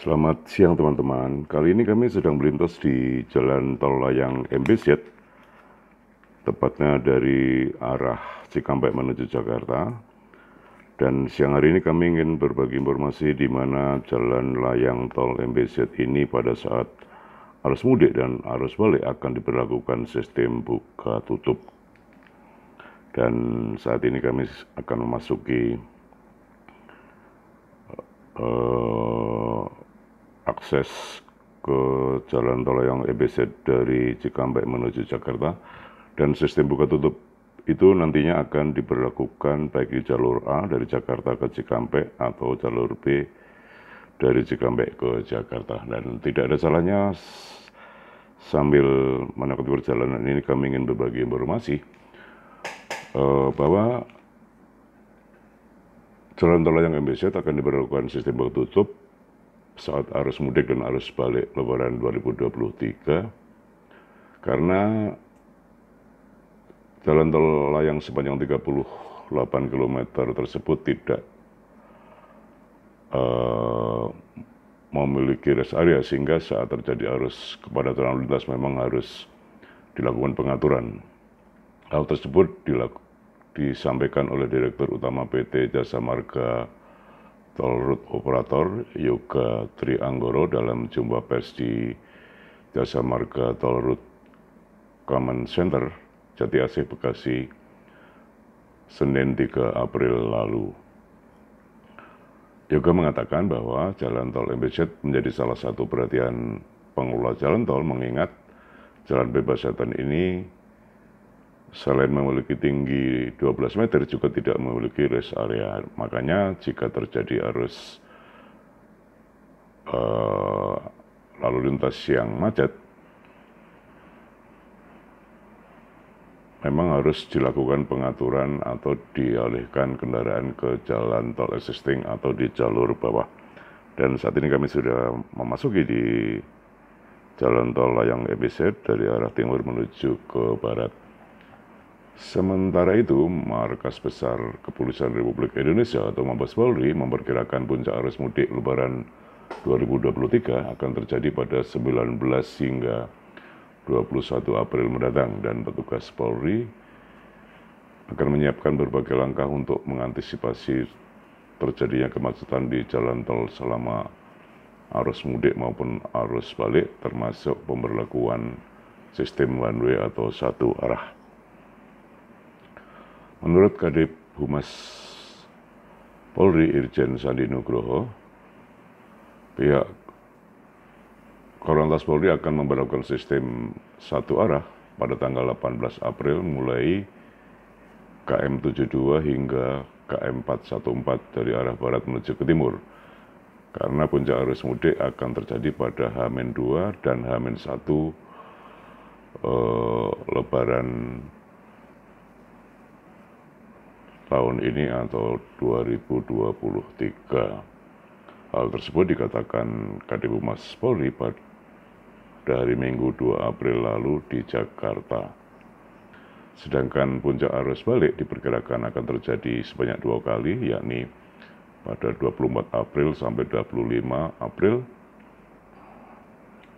Selamat siang teman-teman. Kali ini kami sedang melintas di Jalan Tol Layang MBZ, tepatnya dari arah Cikampek menuju Jakarta. Dan siang hari ini kami ingin berbagi informasi di mana Jalan Layang Tol MBZ ini pada saat arus mudik dan arus balik akan diberlakukan sistem buka tutup. Dan saat ini kami akan memasuki akses ke Jalan Tol Layang MBZ dari Cikampek menuju Jakarta, dan sistem buka tutup itu nantinya akan diberlakukan baik di jalur A dari Jakarta ke Cikampek atau jalur B dari Cikampek ke Jakarta. Dan tidak ada salahnya sambil menikmati perjalanan ini kami ingin berbagi informasi bahwa Jalan Tol Layang MBZ akan diberlakukan sistem buka tutup saat arus mudik dan arus balik Lebaran 2023, karena Jalan Tol Layang sepanjang 38 km tersebut tidak memiliki rest area, sehingga saat terjadi arus kepadatan lalu lintas memang harus dilakukan pengaturan. Hal tersebut disampaikan oleh Direktur Utama PT Jasa Marga Tol Road Operator Yoga Trianggoro dalam jumpa pers di Jasa Marga Tol Road Command Center Jati Asih Bekasi Senin 3 April lalu. Yoga mengatakan bahwa Jalan Tol MBZ menjadi salah satu perhatian pengelola jalan tol, mengingat jalan bebas hambatan ini selain memiliki tinggi 12 meter juga tidak memiliki rest area. Makanya jika terjadi arus lalu lintas yang macet, memang harus dilakukan pengaturan atau dialihkan kendaraan ke jalan tol existing atau di jalur bawah. Dan saat ini kami sudah memasuki di Jalan Tol Layang MBZ dari arah timur menuju ke barat. Sementara itu, Markas Besar Kepolisian Republik Indonesia atau Mabes Polri memperkirakan puncak arus mudik Lebaran 2023 akan terjadi pada 19 hingga 21 April mendatang, dan petugas Polri akan menyiapkan berbagai langkah untuk mengantisipasi terjadinya kemacetan di jalan tol selama arus mudik maupun arus balik, termasuk pemberlakuan sistem one way atau satu arah. Menurut Kadif Humas Polri Irjen Sandi Nugroho, pihak Korlantas Polri akan memberlakukan sistem satu arah pada tanggal 18 April mulai KM 72 hingga KM 414 dari arah barat menuju ke timur. Karena puncak arus mudik akan terjadi pada H-2 dan H-1 Lebaran tahun ini atau 2023. Hal tersebut dikatakan Kadif Humas Polri pada hari Minggu 2 April lalu di Jakarta. Sedangkan puncak arus balik diperkirakan akan terjadi sebanyak 2 kali, yakni pada 24 April sampai 25 April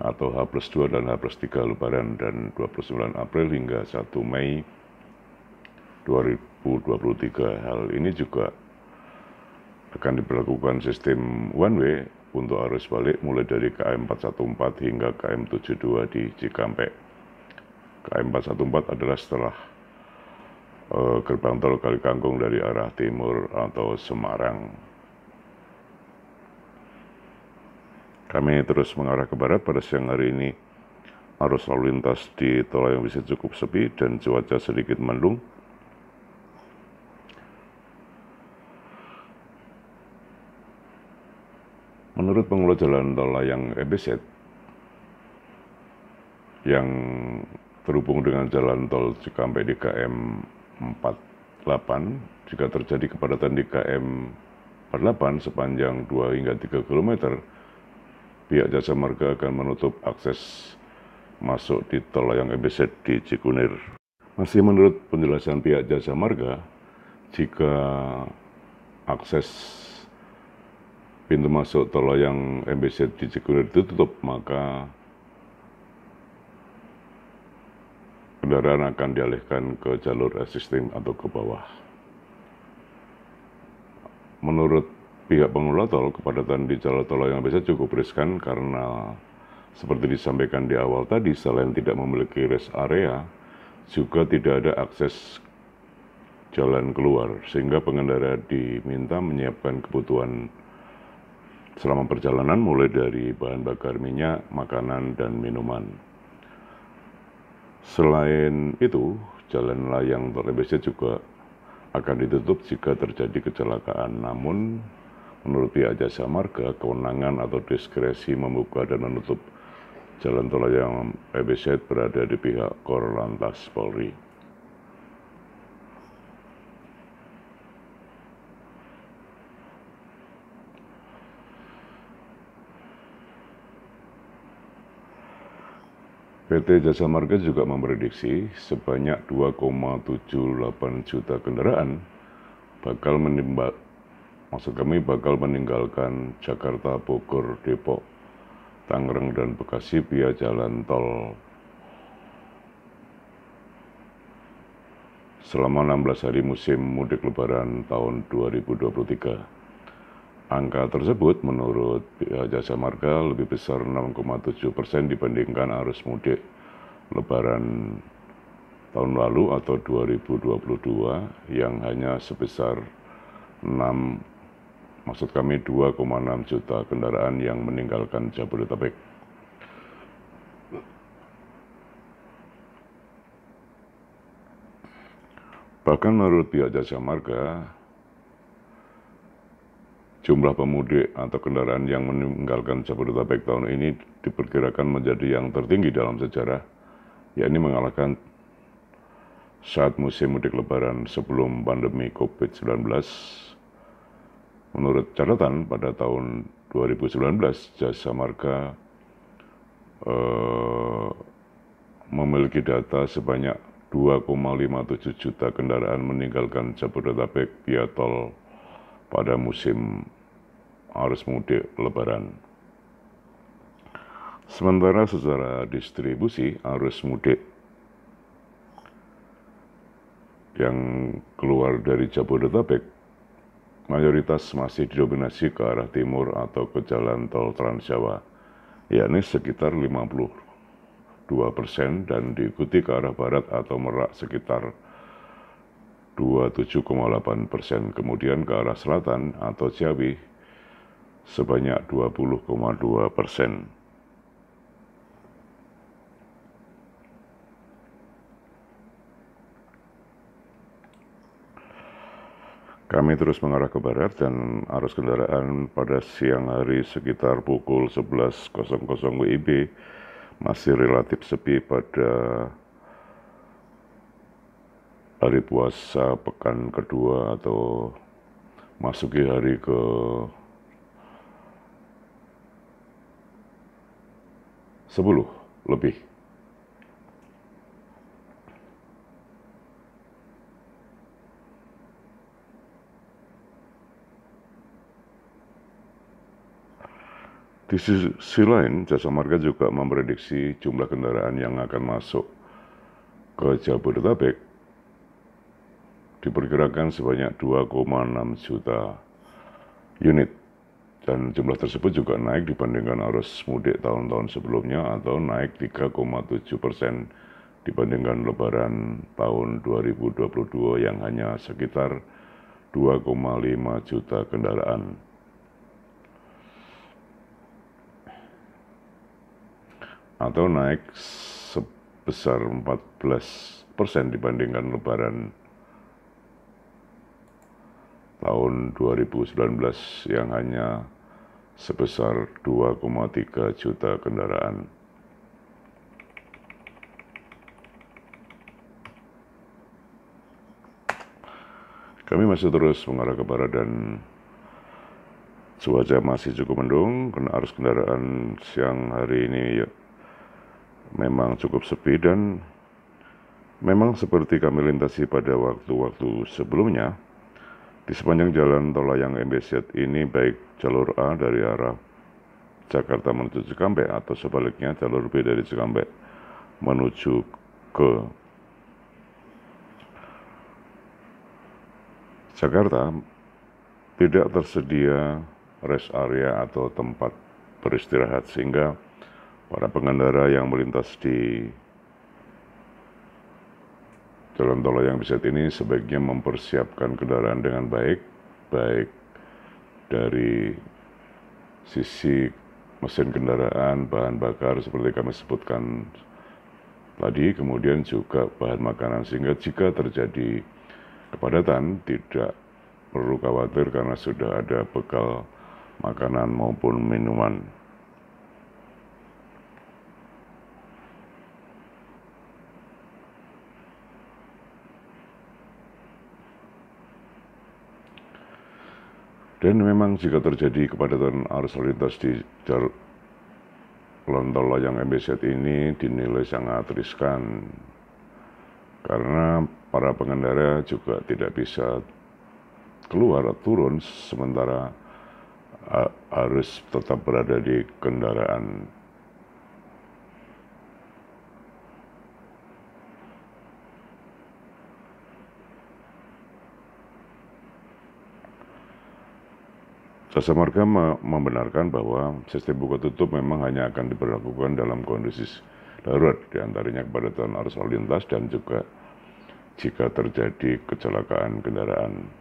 atau H+2 dan H+3 Lebaran, dan 29 April hingga 1 Mei 2023. Hal ini juga akan diberlakukan sistem one way untuk arus balik mulai dari KM 414 hingga KM 72 di Cikampek. KM 414 adalah setelah gerbang tol Kali Kangkung dari arah timur atau Semarang. Kami terus mengarah ke barat. Pada siang hari ini arus lalu lintas di tol yang bisa cukup sepi dan cuaca sedikit mendung. Menurut pengelola Jalan Tol Layang MBZ yang terhubung dengan Jalan Tol Cikampek di KM 48, jika terjadi kepadatan di KM 48 sepanjang 2 hingga 3 km, pihak Jasa Marga akan menutup akses masuk di Tol Layang MBZ di Cikunir. Masih menurut penjelasan pihak Jasa Marga, jika akses pintu masuk tol layang MBZ di Cikunir ditutup, maka kendaraan akan dialihkan ke jalur existing atau ke bawah. Menurut pihak pengelola tol, kepadatan di jalur tol layang MBZ cukup riskan karena seperti disampaikan di awal tadi, selain tidak memiliki rest area, juga tidak ada akses jalan keluar, sehingga pengendara diminta menyiapkan kebutuhan selama perjalanan mulai dari bahan bakar minyak, makanan, dan minuman. Selain itu, jalan layang tol MBZ juga akan ditutup jika terjadi kecelakaan. Namun, menurut pihak Jasa Marga, kewenangan atau diskresi membuka dan menutup jalan tol layang MBZ berada di pihak Korlantas Polri. PT Jasa Marga juga memprediksi sebanyak 2,78 juta kendaraan bakal meninggalkan Jakarta, Bogor, Depok, Tangerang, dan Bekasi via jalan tol selama 16 hari musim mudik lebaran tahun 2023. Angka tersebut menurut pihak Jasa Marga lebih besar 6,7% dibandingkan arus mudik lebaran tahun lalu atau 2022 yang hanya sebesar 2,6 juta kendaraan yang meninggalkan Jabodetabek. Bahkan menurut pihak Jasa Marga, jumlah pemudik atau kendaraan yang meninggalkan Jabodetabek tahun ini diperkirakan menjadi yang tertinggi dalam sejarah, yakni mengalahkan saat musim mudik lebaran sebelum pandemi COVID-19. Menurut catatan, pada tahun 2019, Jasa Marga memiliki data sebanyak 2,57 juta kendaraan meninggalkan Jabodetabek via tol pada musim arus mudik lebaran. Sementara secara distribusi, arus mudik yang keluar dari Jabodetabek mayoritas masih didominasi ke arah timur atau ke jalan tol Trans Jawa, yakni sekitar 52%, dan diikuti ke arah barat atau Merak sekitar 27,8%, kemudian ke arah selatan atau Ciawi sebanyak 20,2%. Kami terus mengarah ke barat dan arus kendaraan pada siang hari sekitar pukul 11.00 WIB masih relatif sepi pada hari puasa pekan kedua atau masuki hari ke 10 lebih. Di sisi lain, Jasa Marga juga memprediksi jumlah kendaraan yang akan masuk ke Jabodetabek diperkirakan sebanyak 2,6 juta unit, dan jumlah tersebut juga naik dibandingkan arus mudik tahun-tahun sebelumnya atau naik 3,7% dibandingkan lebaran tahun 2022 yang hanya sekitar 2,5 juta kendaraan. Atau naik sebesar 14% dibandingkan lebaran tahun 2019 yang hanya sebesar 2,3 juta kendaraan. Kami masih terus mengarah ke barat dan cuaca masih cukup mendung, karena arus kendaraan siang hari ini memang cukup sepi, dan memang seperti kami lintasi pada waktu-waktu sebelumnya, Di sepanjang jalan tol layang MBZ ini, baik jalur A dari arah Jakarta menuju Cikampek atau sebaliknya jalur B dari Cikampek menuju ke Jakarta, tidak tersedia rest area atau tempat beristirahat, sehingga para pengendara yang melintas di jalan tol layang MBZ ini sebaiknya mempersiapkan kendaraan dengan baik dari sisi mesin kendaraan, bahan bakar seperti kami sebutkan tadi, kemudian juga bahan makanan, sehingga jika terjadi kepadatan tidak perlu khawatir karena sudah ada bekal makanan maupun minuman. Dan memang jika terjadi kepadatan arus lalu lintas di jalan tol layang MBZ ini dinilai sangat riskan, karena para pengendara juga tidak bisa keluar atau turun sementara harus tetap berada di kendaraan. Jasa Marga membenarkan bahwa sistem buka tutup memang hanya akan diberlakukan dalam kondisi darurat, diantaranya kepadatan arus lalu lintas dan juga jika terjadi kecelakaan kendaraan.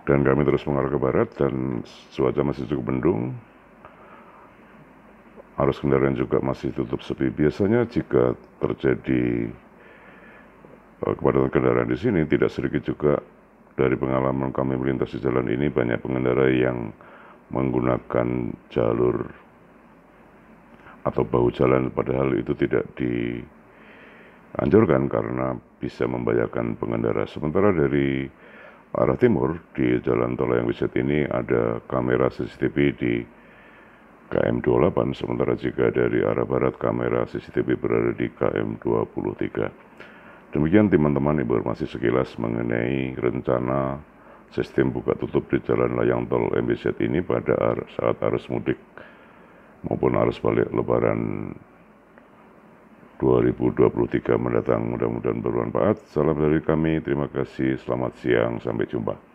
Dan kami terus mengarah ke barat dan cuaca masih cukup mendung. Arus kendaraan juga masih tutup sepi. Biasanya jika terjadi kepadatan kendaraan di sini, tidak sedikit juga dari pengalaman kami melintas di jalan ini, banyak pengendara yang menggunakan jalur atau bahu jalan, padahal itu tidak dianjurkan karena bisa membahayakan pengendara. Sementara dari arah timur di jalan tol layang MBZ ini ada kamera CCTV di KM 28, sementara jika dari arah barat kamera CCTV berada di KM 23. Demikian teman-teman informasi sekilas mengenai rencana sistem buka tutup di jalan layang tol MBZ ini pada saat arus mudik maupun arus balik Lebaran 2023 mendatang. Mudah-mudahan bermanfaat. Salam dari kami, terima kasih, selamat siang, sampai jumpa.